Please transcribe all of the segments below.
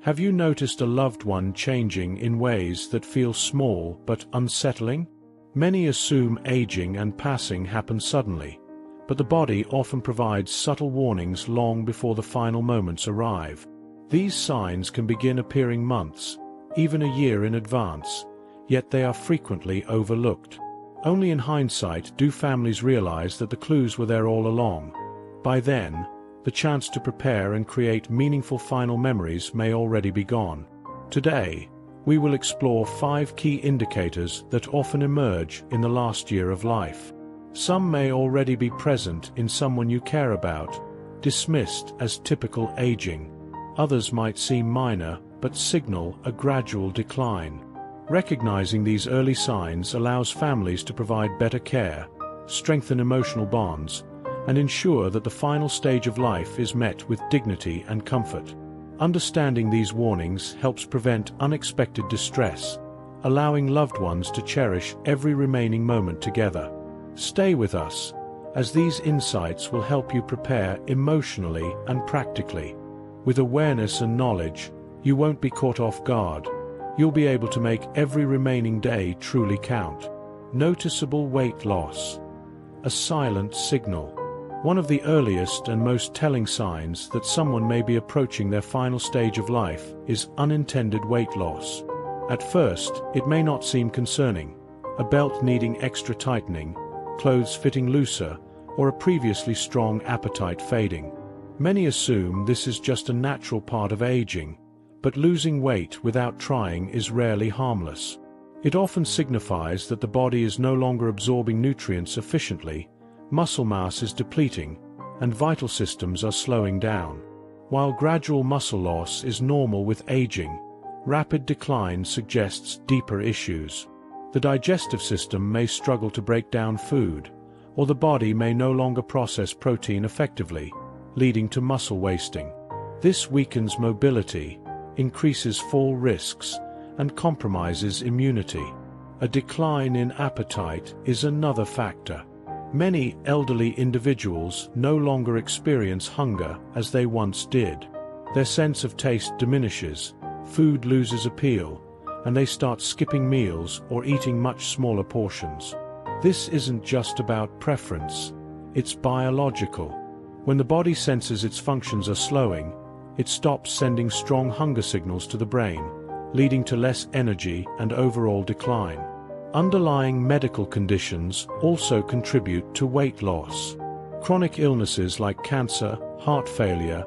Have you noticed a loved one changing in ways that feel small but unsettling? Many assume aging and passing happen suddenly, but the body often provides subtle warnings long before the final moments arrive. These signs can begin appearing months, even a year in advance, yet they are frequently overlooked. Only in hindsight do families realize that the clues were there all along. By then, the chance to prepare and create meaningful final memories may already be gone. Today, we will explore 5 key indicators that often emerge in the last year of life. Some may already be present in someone you care about, dismissed as typical aging. Others might seem minor, but signal a gradual decline. Recognizing these early signs allows families to provide better care, strengthen emotional bonds, and ensure that the final stage of life is met with dignity and comfort. Understanding these warnings helps prevent unexpected distress, allowing loved ones to cherish every remaining moment together. Stay with us, as these insights will help you prepare emotionally and practically. With awareness and knowledge, you won't be caught off guard. You'll be able to make every remaining day truly count. Noticeable weight loss. A silent signal. One of the earliest and most telling signs that someone may be approaching their final stage of life is unintended weight loss. At first, it may not seem concerning. A belt needing extra tightening, clothes fitting looser, or a previously strong appetite fading. Many assume this is just a natural part of aging, but losing weight without trying is rarely harmless. It often signifies that the body is no longer absorbing nutrients efficiently, muscle mass is depleting, and vital systems are slowing down. While gradual muscle loss is normal with aging, rapid decline suggests deeper issues. The digestive system may struggle to break down food, or the body may no longer process protein effectively, leading to muscle wasting. This weakens mobility, increases fall risks, and compromises immunity. A decline in appetite is another factor. Many elderly individuals no longer experience hunger as they once did. Their sense of taste diminishes, food loses appeal, and they start skipping meals or eating much smaller portions. This isn't just about preference, it's biological. When the body senses its functions are slowing, it stops sending strong hunger signals to the brain, leading to less energy and overall decline. Underlying medical conditions also contribute to weight loss. Chronic illnesses like cancer, heart failure,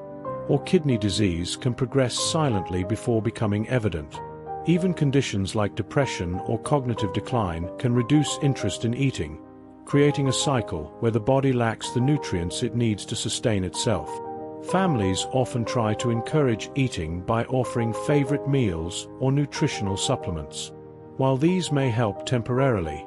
or kidney disease can progress silently before becoming evident. Even conditions like depression or cognitive decline can reduce interest in eating, creating a cycle where the body lacks the nutrients it needs to sustain itself. Families often try to encourage eating by offering favorite meals or nutritional supplements. While these may help temporarily,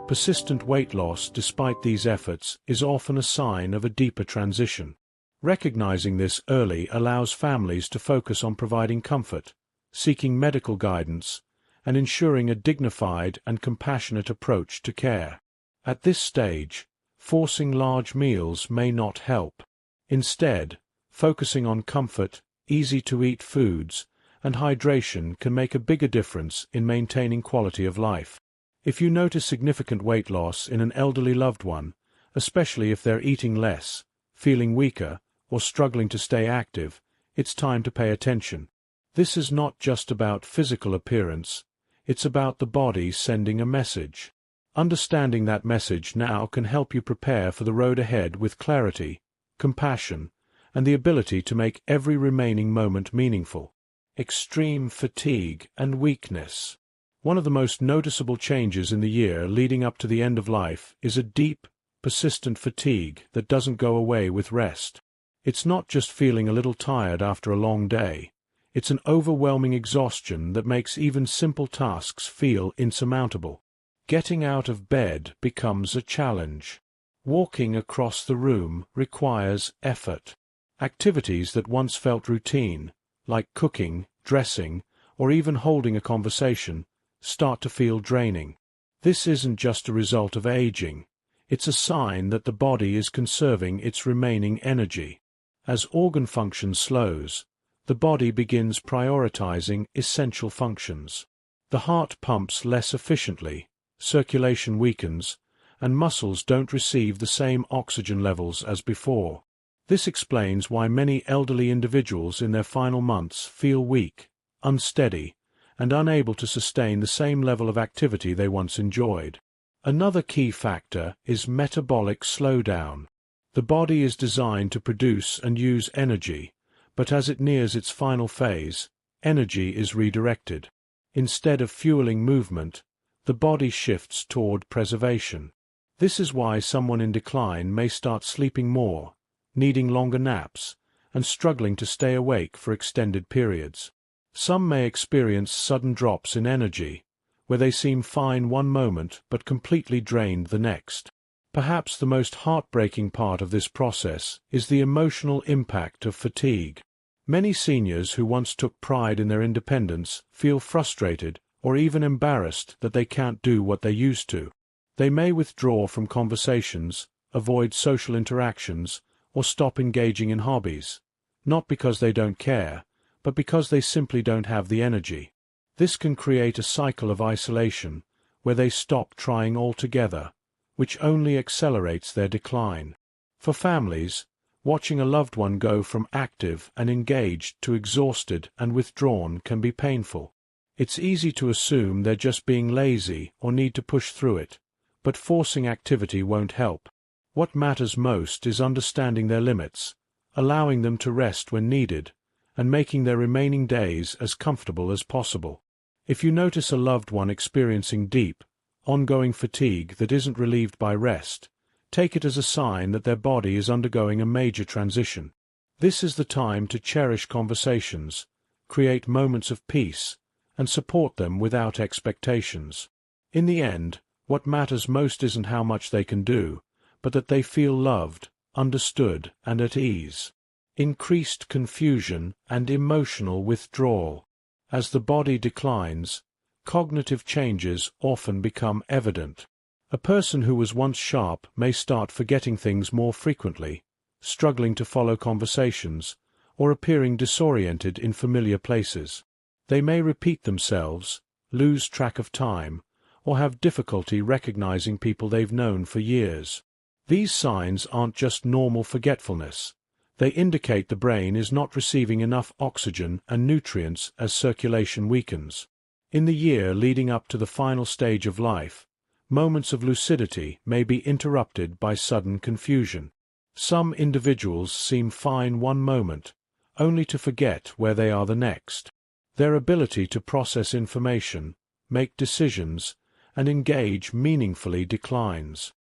persistent weight loss despite these efforts is often a sign of a deeper transition. Recognizing this early allows families to focus on providing comfort, seeking medical guidance, and ensuring a dignified and compassionate approach to care. At this stage, forcing large meals may not help. Instead, focusing on comfort, easy-to-eat foods, and hydration can make a bigger difference in maintaining quality of life. If you notice significant weight loss in an elderly loved one, especially if they're eating less, feeling weaker, or struggling to stay active, it's time to pay attention. This is not just about physical appearance, it's about the body sending a message. Understanding that message now can help you prepare for the road ahead with clarity, compassion, and the ability to make every remaining moment meaningful. Extreme fatigue and weakness. One of the most noticeable changes in the year leading up to the end of life is a deep, persistent fatigue that doesn't go away with rest. It's not just feeling a little tired after a long day. It's an overwhelming exhaustion that makes even simple tasks feel insurmountable. Getting out of bed becomes a challenge. Walking across the room requires effort. Activities that once felt routine, like cooking, dressing, or even holding a conversation, start to feel draining. This isn't just a result of aging. It's a sign that the body is conserving its remaining energy. As organ function slows, the body begins prioritizing essential functions. The heart pumps less efficiently, circulation weakens, and muscles don't receive the same oxygen levels as before. This explains why many elderly individuals in their final months feel weak, unsteady, and unable to sustain the same level of activity they once enjoyed. Another key factor is metabolic slowdown. The body is designed to produce and use energy, but as it nears its final phase, energy is redirected. Instead of fueling movement, the body shifts toward preservation. This is why someone in decline may start sleeping more, needing longer naps, and struggling to stay awake for extended periods. Some may experience sudden drops in energy, where they seem fine one moment but completely drained the next. Perhaps the most heartbreaking part of this process is the emotional impact of fatigue. Many seniors who once took pride in their independence feel frustrated or even embarrassed that they can't do what they used to. They may withdraw from conversations, avoid social interactions, or stop engaging in hobbies, not because they don't care, but because they simply don't have the energy. This can create a cycle of isolation, where they stop trying altogether, which only accelerates their decline. For families, watching a loved one go from active and engaged to exhausted and withdrawn can be painful. It's easy to assume they're just being lazy or need to push through it, but forcing activity won't help. What matters most is understanding their limits, allowing them to rest when needed, and making their remaining days as comfortable as possible. If you notice a loved one experiencing deep, ongoing fatigue that isn't relieved by rest, take it as a sign that their body is undergoing a major transition. This is the time to cherish conversations, create moments of peace, and support them without expectations. In the end, what matters most isn't how much they can do, but that they feel loved, understood, and at ease. Increased confusion and emotional withdrawal. As the body declines, cognitive changes often become evident. A person who was once sharp may start forgetting things more frequently, struggling to follow conversations, or appearing disoriented in familiar places. They may repeat themselves, lose track of time, or have difficulty recognizing people they've known for years. These signs aren't just normal forgetfulness. They indicate the brain is not receiving enough oxygen and nutrients as circulation weakens. In the year leading up to the final stage of life, moments of lucidity may be interrupted by sudden confusion. Some individuals seem fine one moment, only to forget where they are the next. Their ability to process information, make decisions, and engage meaningfully declines.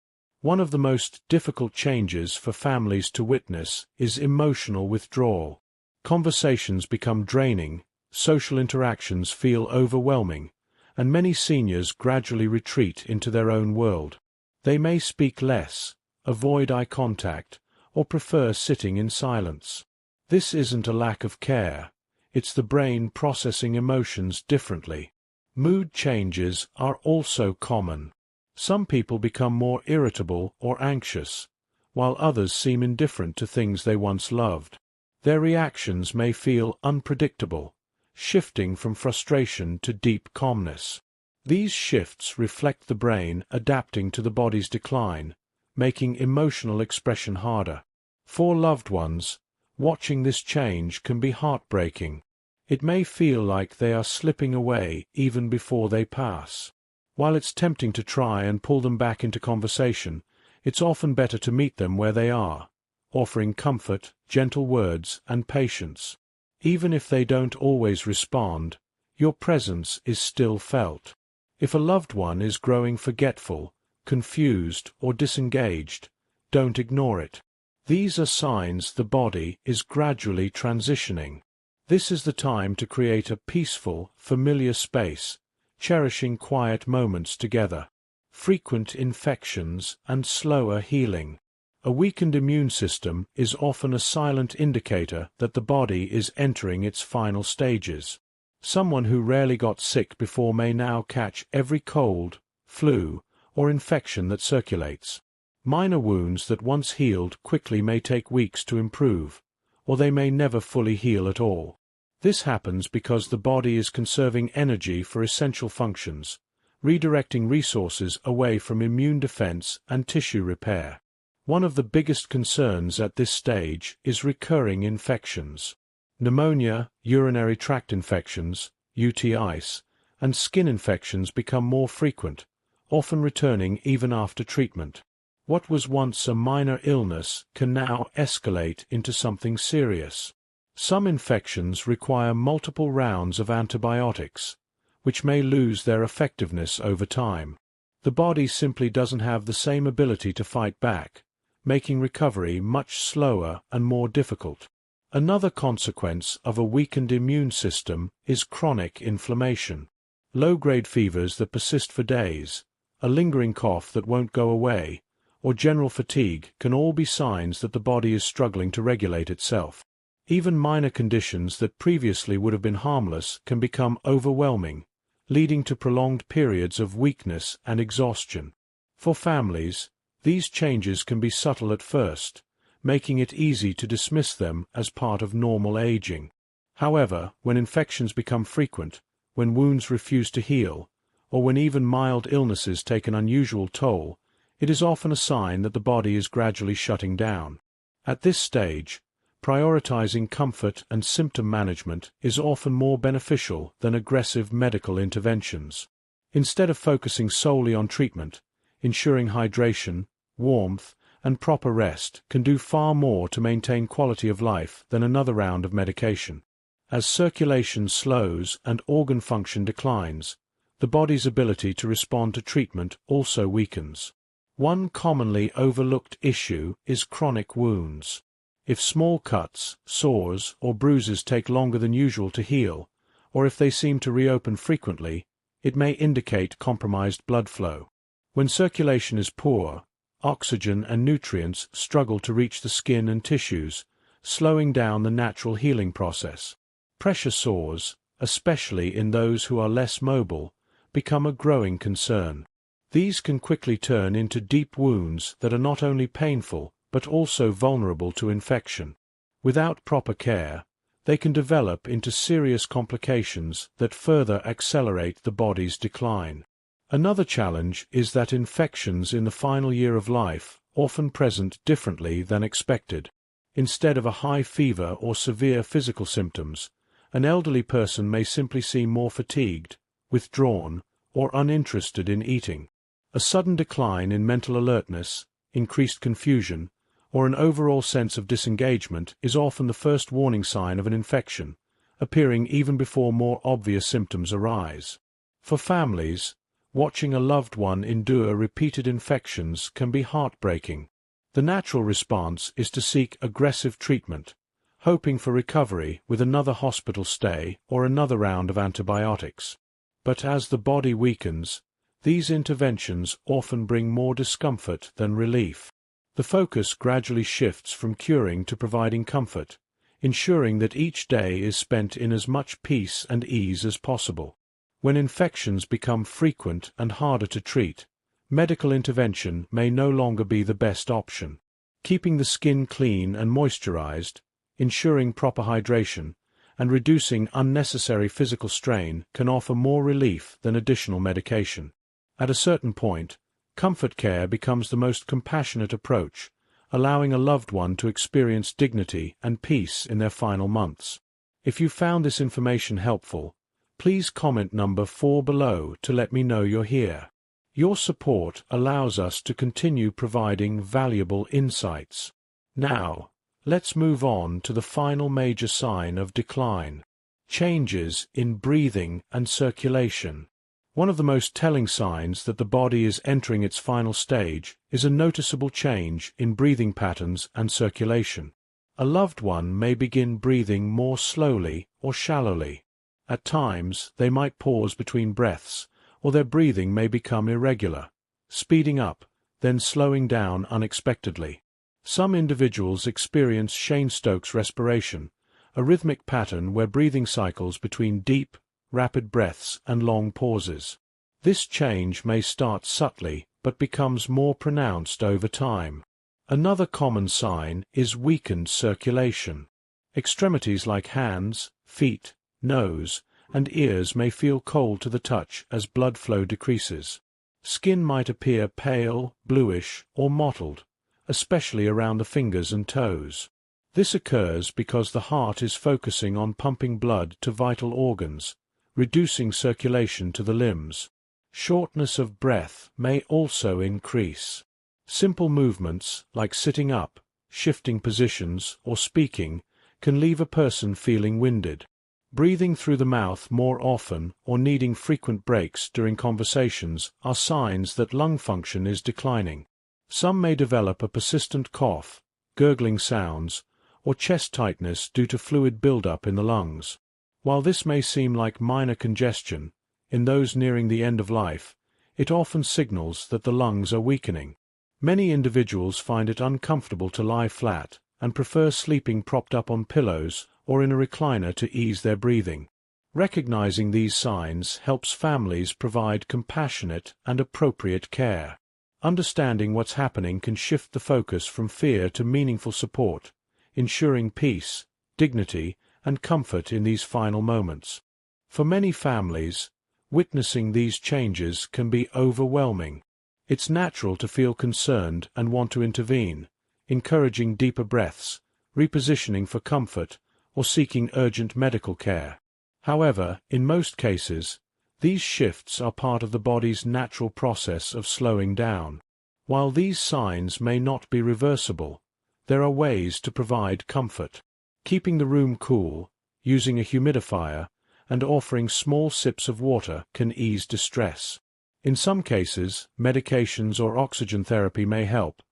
One of the most difficult changes for families to witness is emotional withdrawal. Conversations become draining, social interactions feel overwhelming, and many seniors gradually retreat into their own world. They may speak less, avoid eye contact, or prefer sitting in silence. This isn't a lack of care, it's the brain processing emotions differently. Mood changes are also common. Some people become more irritable or anxious, while others seem indifferent to things they once loved. Their reactions may feel unpredictable, shifting from frustration to deep calmness. These shifts reflect the brain adapting to the body's decline, making emotional expression harder. For loved ones, watching this change can be heartbreaking. It may feel like they are slipping away even before they pass. While it's tempting to try and pull them back into conversation, it's often better to meet them where they are, offering comfort, gentle words, and patience. Even if they don't always respond, your presence is still felt. If a loved one is growing forgetful, confused, or disengaged, don't ignore it. These are signs the body is gradually transitioning. This is the time to create a peaceful, familiar space, cherishing quiet moments together. Frequent infections and slower healing. A weakened immune system is often a silent indicator that the body is entering its final stages. Someone who rarely got sick before may now catch every cold, flu, or infection that circulates. Minor wounds that once healed quickly may take weeks to improve, or they may never fully heal at all. This happens because the body is conserving energy for essential functions, redirecting resources away from immune defense and tissue repair. One of the biggest concerns at this stage is recurring infections. Pneumonia, urinary tract infections, UTIs, and skin infections become more frequent, often returning even after treatment. What was once a minor illness can now escalate into something serious. Some infections require multiple rounds of antibiotics, which may lose their effectiveness over time. The body simply doesn't have the same ability to fight back, making recovery much slower and more difficult. Another consequence of a weakened immune system is chronic inflammation. Low-grade fevers that persist for days, a lingering cough that won't go away, or general fatigue can all be signs that the body is struggling to regulate itself. Even minor conditions that previously would have been harmless can become overwhelming, leading to prolonged periods of weakness and exhaustion. For families, these changes can be subtle at first, making it easy to dismiss them as part of normal aging. However, when infections become frequent, when wounds refuse to heal, or when even mild illnesses take an unusual toll, it is often a sign that the body is gradually shutting down. At this stage, prioritizing comfort and symptom management is often more beneficial than aggressive medical interventions. Instead of focusing solely on treatment, ensuring hydration, warmth, and proper rest can do far more to maintain quality of life than another round of medication. As circulation slows and organ function declines, the body's ability to respond to treatment also weakens. One commonly overlooked issue is chronic wounds. If small cuts, sores, or bruises take longer than usual to heal, or if they seem to reopen frequently, it may indicate compromised blood flow. When circulation is poor, oxygen and nutrients struggle to reach the skin and tissues, slowing down the natural healing process. Pressure sores, especially in those who are less mobile, become a growing concern. These can quickly turn into deep wounds that are not only painful but also vulnerable to infection. Without proper care, they can develop into serious complications that further accelerate the body's decline. Another challenge is that infections in the final year of life often present differently than expected. Instead of a high fever or severe physical symptoms, an elderly person may simply seem more fatigued, withdrawn, or uninterested in eating. A sudden decline in mental alertness, increased confusion, or an overall sense of disengagement is often the first warning sign of an infection, appearing even before more obvious symptoms arise. For families, watching a loved one endure repeated infections can be heartbreaking. The natural response is to seek aggressive treatment, hoping for recovery with another hospital stay or another round of antibiotics. But as the body weakens, these interventions often bring more discomfort than relief. The focus gradually shifts from curing to providing comfort, ensuring that each day is spent in as much peace and ease as possible. When infections become frequent and harder to treat, medical intervention may no longer be the best option. Keeping the skin clean and moisturized, ensuring proper hydration, and reducing unnecessary physical strain can offer more relief than additional medication. At a certain point, comfort care becomes the most compassionate approach, allowing a loved one to experience dignity and peace in their final months. If you found this information helpful, please comment number 4 below to let me know you're here. Your support allows us to continue providing valuable insights. Now, let's move on to the final major sign of decline: changes in breathing and circulation. One of the most telling signs that the body is entering its final stage is a noticeable change in breathing patterns and circulation. A loved one may begin breathing more slowly or shallowly. At times, they might pause between breaths, or their breathing may become irregular, speeding up, then slowing down unexpectedly. Some individuals experience Cheyne-Stokes respiration, a rhythmic pattern where breathing cycles between deep, rapid breaths and long pauses. This change may start subtly but becomes more pronounced over time. Another common sign is weakened circulation. Extremities like hands, feet, nose, and ears may feel cold to the touch as blood flow decreases. Skin might appear pale, bluish, or mottled, especially around the fingers and toes. This occurs because the heart is focusing on pumping blood to vital organs, reducing circulation to the limbs. Shortness of breath may also increase. Simple movements, like sitting up, shifting positions, or speaking, can leave a person feeling winded. Breathing through the mouth more often or needing frequent breaks during conversations are signs that lung function is declining. Some may develop a persistent cough, gurgling sounds, or chest tightness due to fluid buildup in the lungs. While this may seem like minor congestion, in those nearing the end of life, it often signals that the lungs are weakening. Many individuals find it uncomfortable to lie flat and prefer sleeping propped up on pillows or in a recliner to ease their breathing. Recognizing these signs helps families provide compassionate and appropriate care. Understanding what's happening can shift the focus from fear to meaningful support, ensuring peace, dignity, and comfort in these final moments. For many families, witnessing these changes can be overwhelming. It's natural to feel concerned and want to intervene, encouraging deeper breaths, repositioning for comfort, or seeking urgent medical care. However, in most cases, these shifts are part of the body's natural process of slowing down. While these signs may not be reversible, there are ways to provide comfort. Keeping the room cool, using a humidifier, and offering small sips of water can ease distress. In some cases, medications or oxygen therapy may help,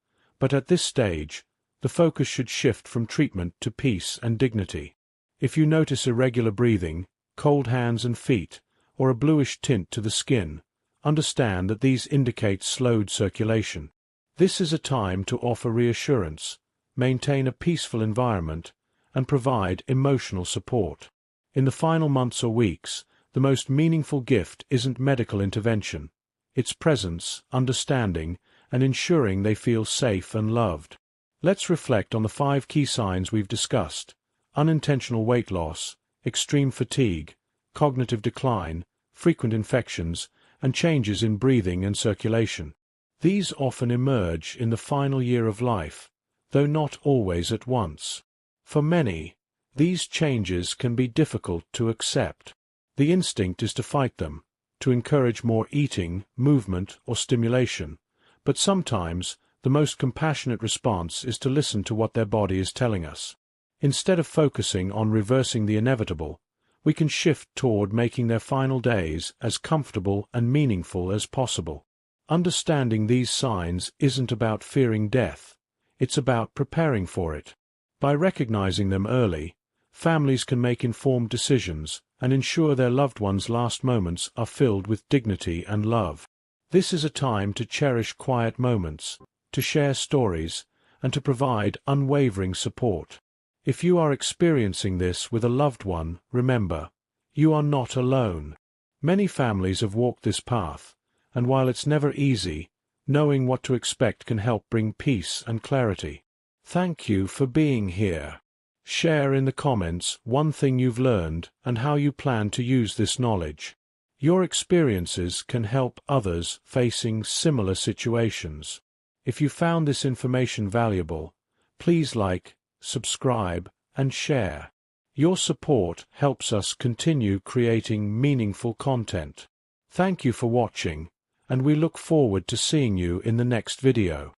but at this stage, the focus should shift from treatment to peace and dignity. If you notice irregular breathing, cold hands and feet, or a bluish tint to the skin, understand that these indicate slowed circulation. This is a time to offer reassurance, maintain a peaceful environment, and provide emotional support. In the final months or weeks, the most meaningful gift isn't medical intervention. It's presence, understanding, and ensuring they feel safe and loved. Let's reflect on the 5 key signs we've discussed: unintentional weight loss, extreme fatigue, cognitive decline, frequent infections, and changes in breathing and circulation. These often emerge in the final year of life, though not always at once. For many, these changes can be difficult to accept. The instinct is to fight them, to encourage more eating, movement, or stimulation, but sometimes the most compassionate response is to listen to what their body is telling us. Instead of focusing on reversing the inevitable, we can shift toward making their final days as comfortable and meaningful as possible. Understanding these signs isn't about fearing death, it's about preparing for it. By recognizing them early, families can make informed decisions and ensure their loved ones' last moments are filled with dignity and love. This is a time to cherish quiet moments, to share stories, and to provide unwavering support. If you are experiencing this with a loved one, remember, you are not alone. Many families have walked this path, and while it's never easy, knowing what to expect can help bring peace and clarity. Thank you for being here. Share in the comments one thing you've learned and how you plan to use this knowledge. Your experiences can help others facing similar situations. If you found this information valuable, please like, subscribe, and share. Your support helps us continue creating meaningful content. Thank you for watching, and we look forward to seeing you in the next video.